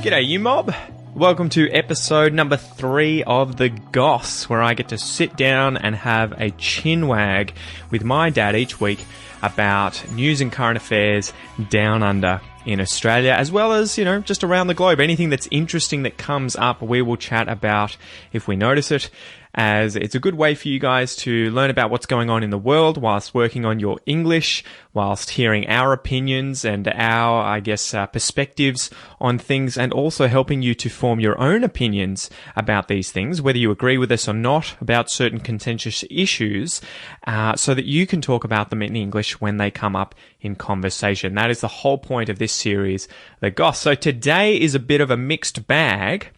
G'day, you mob. Welcome to episode number 3 of the Goss, where I get to sit down and have a chin wag with my dad each week about news and current affairs down under in Australia, as well as, just around the globe. Anything that's interesting that comes up, we will chat about if we notice it, as it's a good way for you guys to learn about what's going on in the world whilst working on your English, whilst hearing our opinions and our, perspectives on things, and also helping you to form your own opinions about these things, whether you agree with us or not, about certain contentious issues, so that you can talk about them in English when they come up in conversation. That is the whole point of this series, The Goss. So today is a bit of a mixed bag,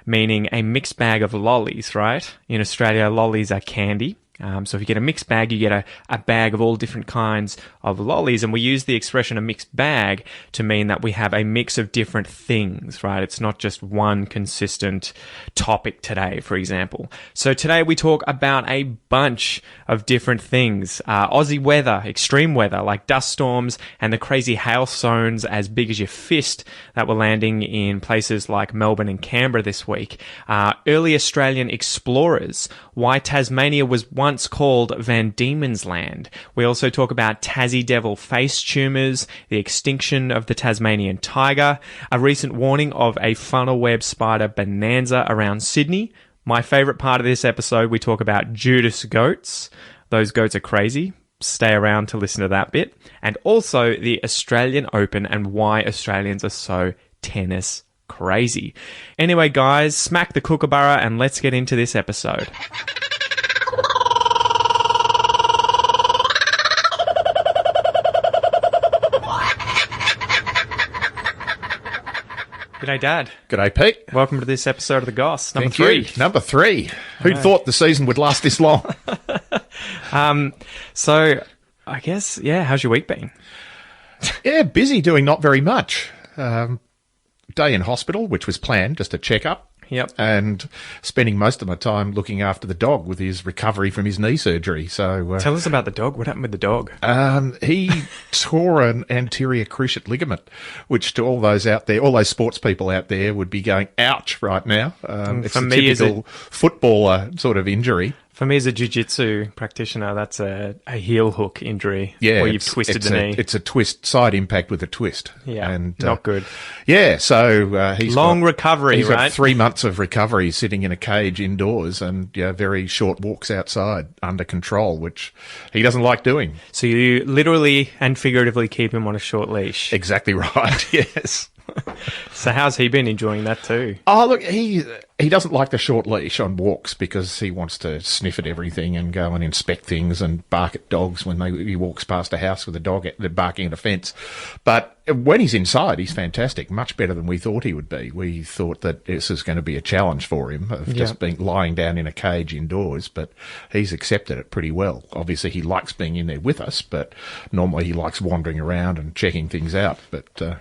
meaning a mixed bag of lollies, right? In Australia, lollies are candy. So if you get a mixed bag, you get a bag of all different kinds of lollies. And we use the expression a mixed bag to mean that we have a mix of different things, right? It's not just one consistent topic today, for example. So today we talk about a bunch of different things. Aussie weather, extreme weather, like dust storms and the crazy hailstones as big as your fist that were landing in places like Melbourne and Canberra this week. Early Australian explorers, why Tasmania was once called Van Diemen's Land. We also talk about Tassie devil face tumours, the extinction of the Tasmanian tiger, a recent warning of a funnel web spider bonanza around Sydney. My favourite part of this episode, we talk about Judas goats. Those goats are crazy. Stay around to listen to that bit. And also the Australian Open and why Australians are so tennis crazy. Anyway, guys, smack the kookaburra and let's get into this episode. G'day, Dad. G'day, Pete. Welcome to this episode of The Goss, number Thank 3. You. Number 3. Who'd thought the season would last this long? So, I guess, how's your week been? Yeah, busy doing not very much. Day in hospital, which was planned, just a checkup. Yep. And spending most of my time looking after the dog with his recovery from his knee surgery. So tell us about the dog. What happened with the dog? He tore an anterior cruciate ligament, which to all those out there, all those sports people out there would be going, ouch, right now. It's a typical footballer sort of injury. For me as a jiu-jitsu practitioner, that's a heel hook injury. Yeah, where you've twisted the knee. It's a twist, side impact with a twist. Yeah, and, not good. Yeah, so he's recovery, he's right? got 3 months of recovery sitting in a cage indoors and very short walks outside under control, which he doesn't like doing. So you literally and figuratively keep him on a short leash. Exactly right, yes. So how's he been enjoying that too? Oh, look, he doesn't like the short leash on walks because he wants to sniff at everything and go and inspect things and bark at dogs when he walks past a house with a dog barking at a fence. But when he's inside, he's fantastic, much better than we thought he would be. We thought that this was going to be a challenge for him of just lying down in a cage indoors, but he's accepted it pretty well. Obviously, he likes being in there with us, but normally he likes wandering around and checking things out. But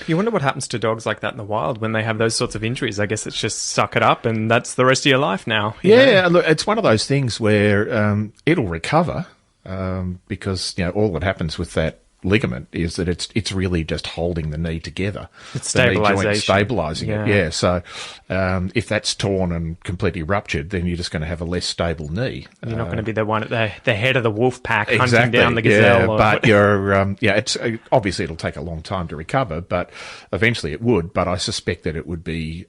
you wonder what happens to dogs like that in the wild when they have those sorts of injuries. I guess it's just suck it up and that's the rest of your life now. Yeah, look, it's one of those things where it'll recover because all that happens with that ligament is that it's really just holding the knee together. It's stabilising it. Yeah. So if that's torn and completely ruptured, then you're just going to have a less stable knee. You're not going to be the one at the head of the wolf pack hunting down the gazelle. Yeah, but you're it's obviously it'll take a long time to recover, but eventually it would. But I suspect that it would be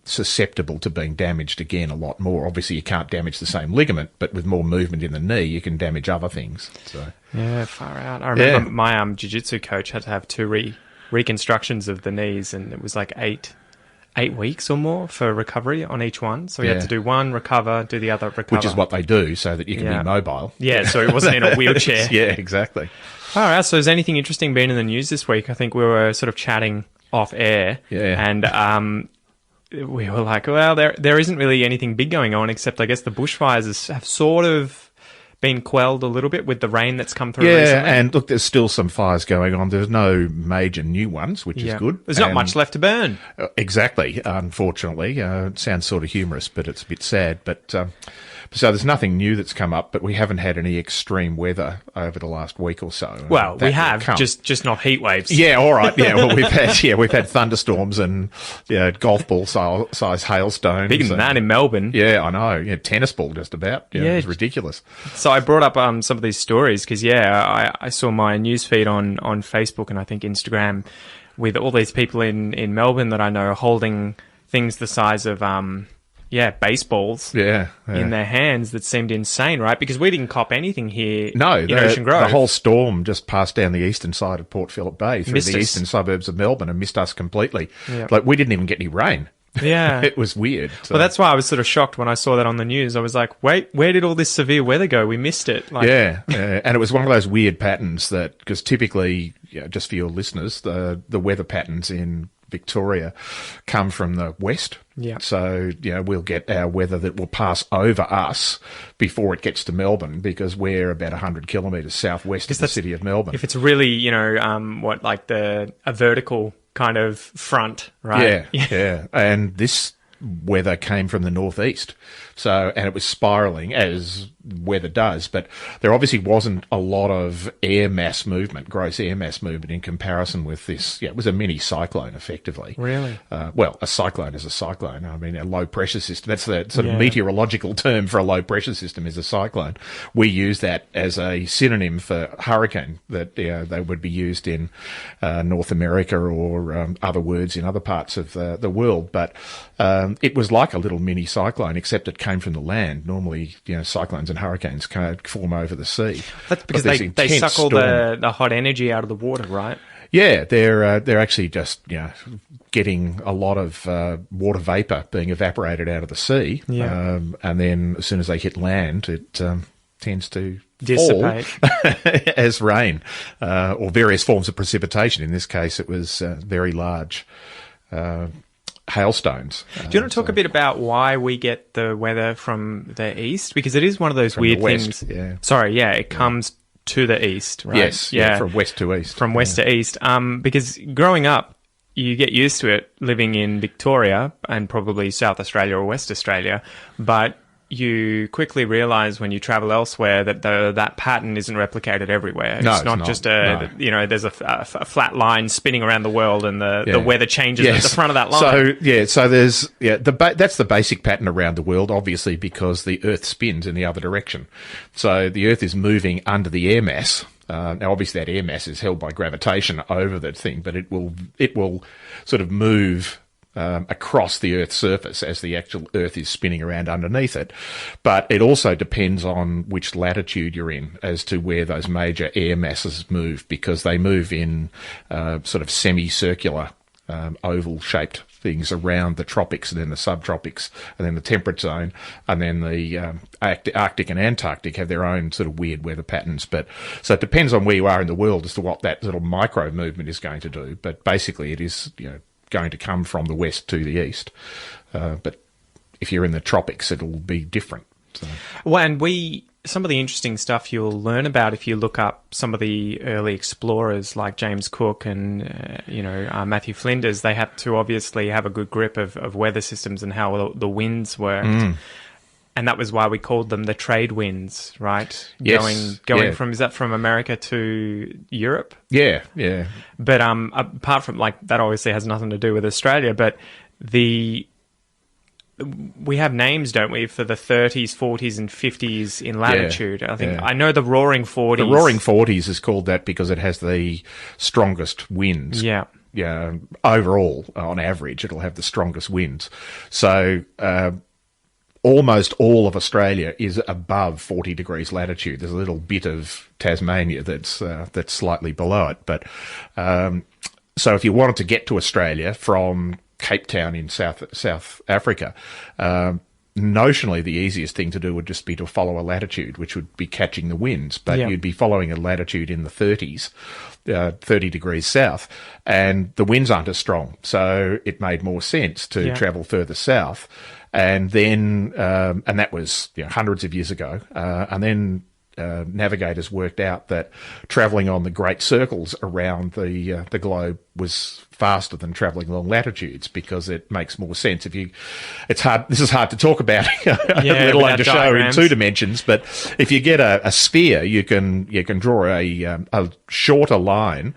susceptible to being damaged again a lot more. Obviously, you can't damage the same ligament, but with more movement in the knee, you can damage other things. So. Yeah, far out. I remember my jiu-jitsu coach had to have 2 reconstructions of the knees, and it was like 8 weeks or more for recovery on each one. So he had to do one, recover, do the other, recover. Which is what they do so that you can be mobile. Yeah, so he wasn't in a wheelchair. Yeah, exactly. All right, so has anything interesting been in the news this week? I think we were sort of chatting off air. Yeah. And we were like, well, there isn't really anything big going on, except I guess the bushfires have sort of been quelled a little bit with the rain that's come through Yeah, recently? and look, there's still some fires going on. There's no major new ones, which is good. There's not much left to burn. Exactly, unfortunately. It sounds sort of humorous, but it's a bit sad. But so there's nothing new that's come up, but we haven't had any extreme weather over the last week or so. Well, we have, just not heat waves. Yeah, all right. Yeah, well, we've had thunderstorms and golf ball size hailstones. Bigger than that in Melbourne. Yeah, I know. Yeah, tennis ball just about. Yeah, it was ridiculous. So I brought up some of these stories because, I saw my newsfeed on Facebook and I think Instagram with all these people in Melbourne that I know holding things the size of baseballs in their hands that seemed insane, right? Because we didn't cop anything here in Ocean Grove. The whole storm just passed down the eastern side of Port Phillip Bay through the eastern suburbs of Melbourne and missed us completely. Yep. Like, we didn't even get any rain. Yeah. It was weird. So. Well, that's why I was sort of shocked when I saw that on the news. I was like, wait, where did all this severe weather go? We missed it. Like, and it was one of those weird patterns that, because typically, just for your listeners, the weather patterns in Victoria come from the west. Yeah. So, we'll get our weather that will pass over us before it gets to Melbourne because we're about 100 kilometres southwest of the city of Melbourne. If it's really, a vertical kind of front, right? Yeah. And this weather came from the northeast. So, and it was spiralling as weather does, but there obviously wasn't a lot of air mass movement, gross air mass movement in comparison with this. Yeah, it was a mini cyclone effectively. Really? Well, a cyclone is a cyclone. I mean, a low pressure system. That's the sort of meteorological term for a low pressure system is a cyclone. We use that as a synonym for hurricane that they would be used in North America or other words in other parts of the world. But it was like a little mini cyclone, except it came from the land. Normally, cyclones and hurricanes kind of form over the sea. That's because they suck all the hot energy out of the water, right? Yeah, they're actually just getting a lot of water vapor being evaporated out of the sea, and then as soon as they hit land, it tends to dissipate fall as rain or various forms of precipitation. In this case, it was very large hailstones. Do you want to talk a bit about why we get the weather from the east? Because it is one of those weird things. Yeah. Sorry, it comes to the east, right? Yes, from west to east. From west to east. Because growing up, you get used to it living in Victoria and probably South Australia or West Australia, but you quickly realise when you travel elsewhere that that pattern isn't replicated everywhere. No, it's not just there's a flat line spinning around the world and the weather changes at the front of that line. So there's that's the basic pattern around the world, obviously, because the Earth spins in the other direction. So the Earth is moving under the air mass. Now, obviously, that air mass is held by gravitation over that thing, but it will sort of move across the Earth's surface as the actual Earth is spinning around underneath it. But it also depends on which latitude you're in as to where those major air masses move, because they move in sort of semicircular oval-shaped things around the tropics and then the subtropics and then the temperate zone, and then the Arctic and Antarctic have their own sort of weird weather patterns. But so it depends on where you are in the world as to what that little micro movement is going to do. But basically it is, going to come from the west to the east. But if you're in the tropics, it'll be different. So. Well, and some of the interesting stuff you'll learn about if you look up some of the early explorers like James Cook and, Matthew Flinders, they had to obviously have a good grip of weather systems and how the winds worked. And that was why we called them the trade winds, right? Yes. Going from, is that from America to Europe? Yeah. But apart from, that obviously has nothing to do with Australia, but we have names, don't we, for the 30s, 40s and 50s in latitude. I know the Roaring 40s. The Roaring 40s is called that because it has the strongest winds. Yeah. Yeah. Overall, on average, it'll have the strongest winds. So, almost all of Australia is above 40 degrees latitude. There's a little bit of Tasmania that's slightly below it. But so if you wanted to get to Australia from Cape Town in South Africa, notionally the easiest thing to do would just be to follow a latitude, which would be catching the winds. But you'd be following a latitude in the 30s, 30 degrees south, and the winds aren't as strong. So it made more sense to travel further south. And then, and that was hundreds of years ago. And then navigators worked out that travelling on the great circles around the globe was faster than travelling long latitudes, because it makes more sense. It's hard. This is hard to talk about, let alone to show diagrams. in 2 dimensions. But if you get a sphere, you can draw a shorter line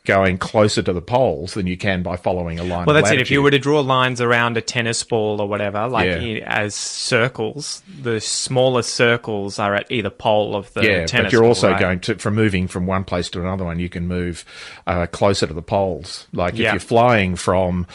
going closer to the poles than you can by following a line. Well, of that's latitude. it. If you were to draw lines around a tennis ball or whatever, as circles, the smaller circles are at either pole of the tennis ball. But you're also right? going to, from moving from one place to another one, you can move closer to the poles. Like if you're flying from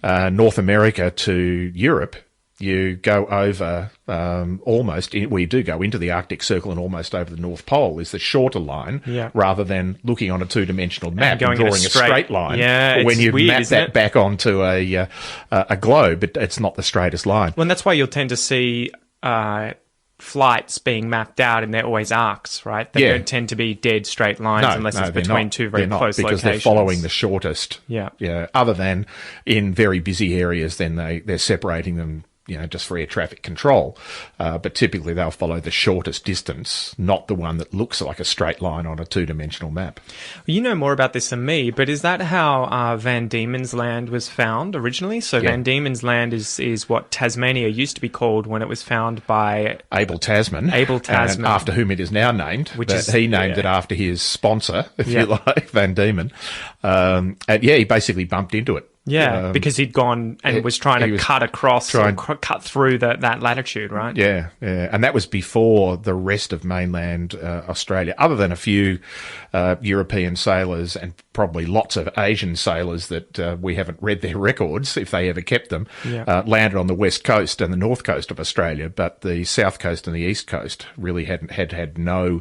North America to Europe, you go over you do go into the Arctic Circle and almost over the North Pole is the shorter line, rather than looking on a 2-dimensional map and drawing a straight line. Yeah, when you weird, map that back onto a globe, it's not the straightest line. Well, and that's why you'll tend to see flights being mapped out, and they're always arcs, right? They don't tend to be dead straight lines unless it's between two very close because locations. They're following the shortest. Yeah. Other than in very busy areas, then they're separating them, just for air traffic control. But typically they'll follow the shortest distance, not the one that looks like a straight line on a 2-dimensional map. You know more about this than me, but is that how Van Diemen's Land was found originally? So Van Diemen's Land is what Tasmania used to be called when it was found by Abel Tasman. After whom it is now named. He named it after his sponsor, if you like, Van Diemen. He basically bumped into it. Yeah, because he'd gone and was trying to cut across or cut through that latitude, right? Yeah. And that was before the rest of mainland Australia, other than a few European sailors and probably lots of Asian sailors that we haven't read their records, if they ever kept them, landed on the west coast and the north coast of Australia, but the south coast and the east coast really had no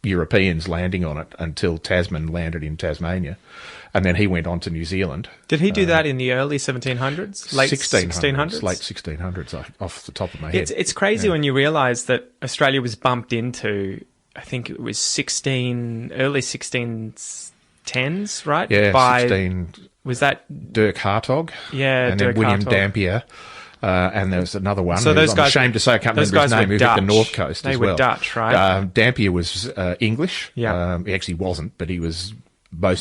Europeans landing on it until Tasman landed in Tasmania. And then he went on to New Zealand. Did he do that in the early 1700s? Late 1600s? Late 1600s, off the top of my head. It's crazy when you realise that Australia was bumped into, I think it was early 1610s, right? Yeah, 16... Was that... Dirk Hartog. Yeah, and Dirk then William Hartog. Dampier. And there was another one. So those I'm guys, ashamed to say I can't remember his name. Who hit the north coast they as well. They were Dutch, right? Dampier was English. Yeah. He actually wasn't, but he was by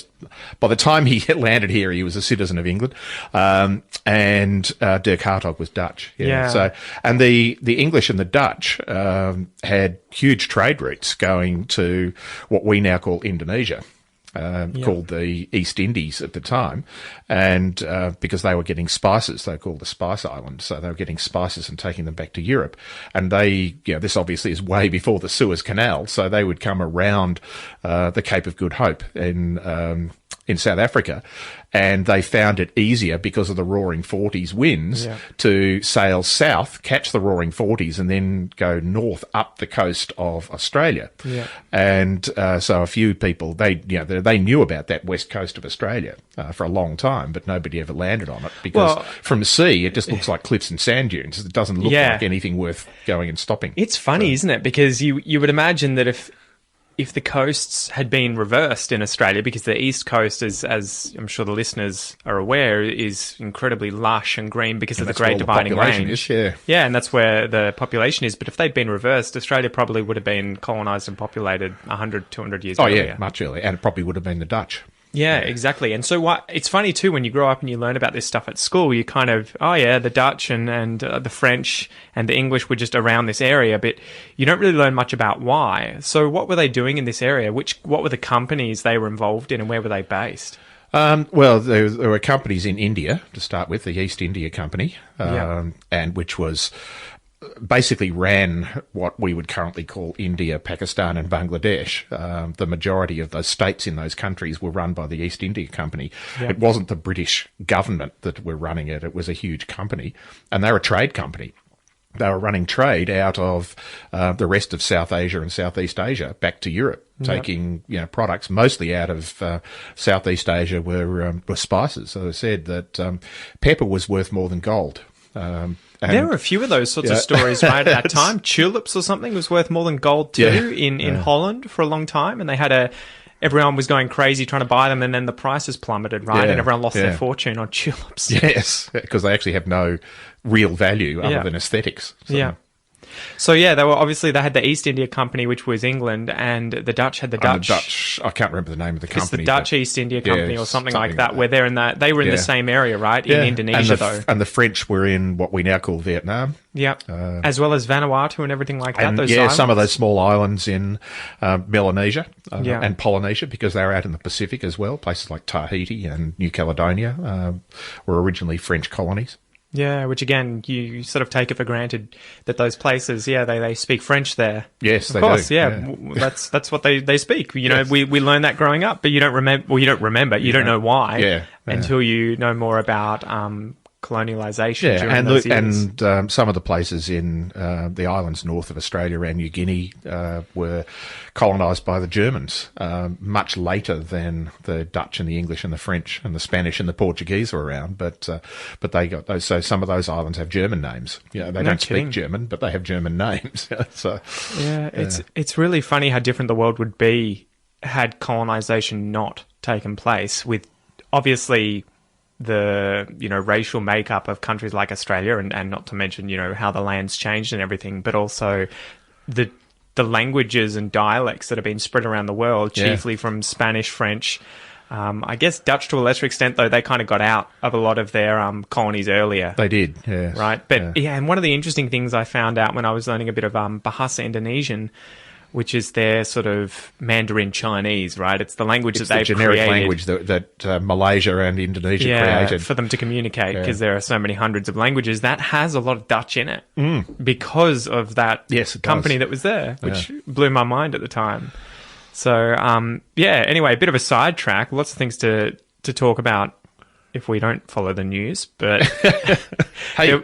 the time he landed here, he was a citizen of England. And Dirk Hartog was Dutch. Yeah. So, and the English and the Dutch had huge trade routes going to what we now call Indonesia. Called the East Indies at the time, and because they were getting spices, they were called the Spice Islands, so they were getting spices and taking them back to Europe. And this obviously is way before the Suez Canal, so they would come around the Cape of Good Hope in South Africa, and they found it easier because of the Roaring Forties winds to sail south, catch the Roaring Forties, and then go north up the coast of Australia. Yeah. And so a few people they knew about that west coast of Australia for a long time, but nobody ever landed on it because from the sea it just looks like cliffs and sand dunes. It doesn't look like anything worth going and stopping. It's funny, isn't it? Because you would imagine that if the coasts had been reversed in Australia, because the east coast, as I'm sure the listeners are aware, is incredibly lush and green because of the Great Dividing Range. Yeah, and that's where the population is. But if they'd been reversed, Australia probably would have been colonised and populated 100, 200 years earlier. Oh, yeah, much earlier. And it probably would have been the Dutch. Yeah, exactly. And so it's funny, too, when you grow up and you learn about this stuff at school, you kind of, the Dutch and the French and the English were just around this area, but you don't really learn much about why. So what were they doing in this area? What were the companies they were involved in, and where were they based? Well, there were companies in India, to start with, the East India Company, and which was... basically ran what we would currently call India, Pakistan and Bangladesh. The majority of those states in those countries were run by the East India Company. Yeah. It wasn't the British government that were running it. It was a huge company, and they were a trade company. They were running trade out of the rest of South Asia and Southeast Asia back to Europe, taking products mostly out of Southeast Asia were spices. So they said that pepper was worth more than gold. There were a few of those sorts of stories right at that time. Tulips or something was worth more than gold too in Holland for a long time, and they had everyone was going crazy trying to buy them, and then the prices plummeted, right? And everyone lost their fortune on tulips. Yes, because they actually have no real value other than aesthetics. So. Yeah. So yeah, they had the East India Company, which was England, and the Dutch had the Dutch. I can't remember the name of the company. It's the Dutch East India Company or something like that. Where they were in the same area, right? In Indonesia, and the French were in what we now call Vietnam. Yep, as well as Vanuatu and everything like that. Those islands. Some of those small islands in Melanesia and Polynesia, because they were out in the Pacific as well. Places like Tahiti and New Caledonia were originally French colonies. Yeah, which again, you sort of take it for granted that those places, they speak French there. Yes, of course, yeah. That's what they speak. You know, we learned that growing up, but you don't remember. Well, you don't remember. You don't know why until you know more about colonialisation. During those years. And some of the places in the islands north of Australia and New Guinea were colonised by the Germans much later than the Dutch and the English and the French and the Spanish and the Portuguese were around. But they got those. So some of those islands have German names. Yeah, they don't speak German, but they have German names. It's really funny how different the world would be had colonisation not taken place. With obviously the racial makeup of countries like Australia, and not to mention how the land's changed and everything, but also the languages and dialects that have been spread around the world, chiefly from Spanish, French. I guess Dutch to a lesser extent, though, they kind of got out of a lot of their colonies earlier. They did, yeah. Right, but and one of the interesting things I found out when I was learning a bit of Bahasa Indonesian, which is their sort of Mandarin Chinese, right? It's the language that they've generic created. Language that Malaysia and Indonesia created. For them to communicate, because there are so many hundreds of languages. That has a lot of Dutch in it because of that company that was there, which blew my mind at the time. So, anyway, a bit of a sidetrack. Lots of things to talk about if we don't follow the news, but hey,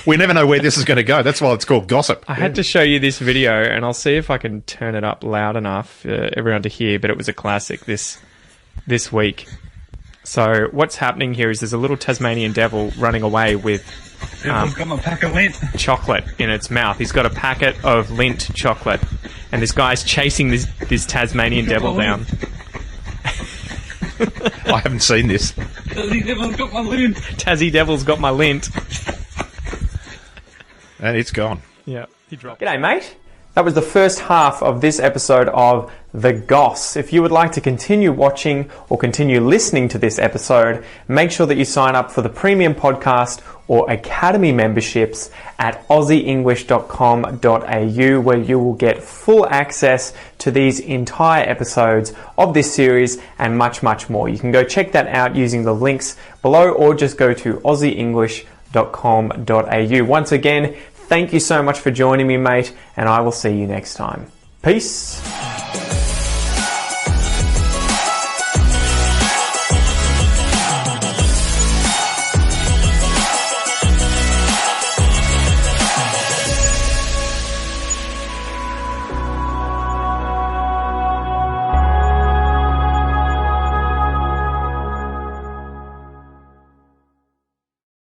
we never know where this is going to go. That's why it's called gossip. I had to show you this video, and I'll see if I can turn it up loud enough for everyone to hear, but it was a classic this week. So what's happening here is there's a little Tasmanian devil running away with got my pack of lint. Chocolate in its mouth. He's got a packet of lint chocolate, and this guy's chasing this Tasmanian devil down. I haven't seen this. Tassie Devil's got my lint. Tassie Devil's got my lint. And it's gone. Yeah, he dropped. G'day, mate. That was the first half of this episode of The Goss. If you would like to continue watching or continue listening to this episode, make sure that you sign up for the premium podcast or academy memberships at aussieenglish.com.au, where you will get full access to these entire episodes of this series and much, much more. You can go check that out using the links below, or just go to aussieenglish.com.au. Once again, thank you so much for joining me, mate, and I will see you next time. Peace.